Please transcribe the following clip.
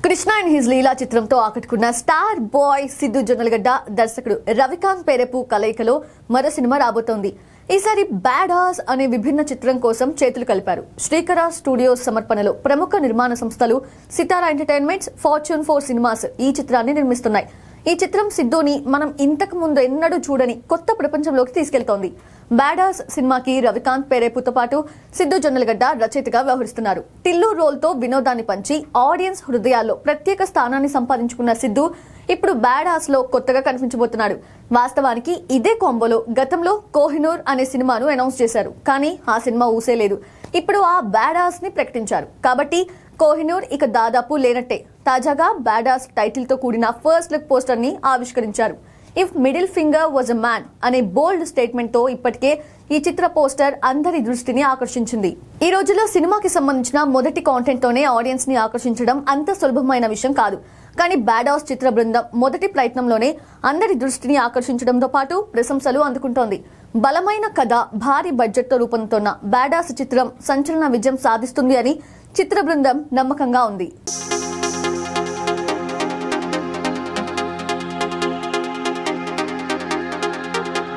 Krishna and his లీలా చిత్రంతో ఆకట్టుకున్న star boy Siddhu Jonnalagadda దర్శకుడు రవికాంత్ పేరపు కలయికలో మరో సినిమా రాబోతోంది. ఈసారి బ్యాడ్ హాస్ అనే విభిన్న చిత్రం కోసం చేతులు కలిపారు. శ్రీకర స్టూడియోస్ సమర్పణలో ప్రముఖ నిర్మాణ సంస్థలు సితారా ఎంటర్టైన్మెంట్స్, ఫార్చ్యూన్ 4 సినిమాస్ ఈ చిత్రాన్ని నిర్మిస్తున్నాయి. ఈ చిత్రం సిద్ధుని మనం ఇంతకు ముందు ఎన్నడూ చూడని కొత్త ప్రపంచంలోకి తీసుకెళ్తోంది. బ్యాడ్ హాస్ సినిమాకి రవికాంత్ పేరేపుతో పాటు సిద్ధు జొన్నలగడ్డ రచయితగా వ్యవహరిస్తున్నారు. టిల్లు రోల్ తో వినోదాన్ని పంచి ఆడియన్స్ హృదయాల్లో ప్రత్యేక స్థానాన్ని సంపాదించుకున్న సిద్ధు ఇప్పుడు బ్యాడ్ హాస్ లో కొత్తగా కనిపించబోతున్నాడు. వాస్తవానికి ఇదే కాంబోలో గతంలో కోహినూర్ అనే సినిమాను అనౌన్స్ చేశారు. కానీ ఆ సినిమా ఊసేలేదు. ఇప్పుడు ఆ బ్యాడ్ హాస్ ని ప్రకటించారు. కాబట్టి కోహినూర్ ఇక దాదాపు లేనట్టే. తాజాగా బ్యాడ్ హాస్ టైటిల్ తో కూడిన ఫస్ట్ లుక్ పోస్టర్ ని ఆవిష్కరించారు. If middle finger was a man అనే బోల్డ్ స్టేట్మెంట్ తో ఇప్పటికే ఈ చిత్ర పోస్టర్ అందరి దృష్టిని ఆకర్షించింది. ఈ రోజుల్లో సినిమాకి సంబంధించిన మొదటి కాంటెంట్ తోనే ఆడియన్స్ ని ఆకర్షించడం అంత సులభమైన విషయం కాదు. కానీ బ్యాడ్ హాస్ చిత్ర బృందం మొదటి ప్రయత్నంలోనే అందరి దృష్టిని ఆకర్షించడంతో పాటు ప్రశంసలు అందుకుంటోంది. బలమైన కథ, భారీ బడ్జెట్ తో రూపొందుతున్న బ్యాడ్ హాస్ చిత్రం సంచలన విజయం సాధిస్తుంది అని చిత్ర బృందం నమ్మకంగా ఉంది.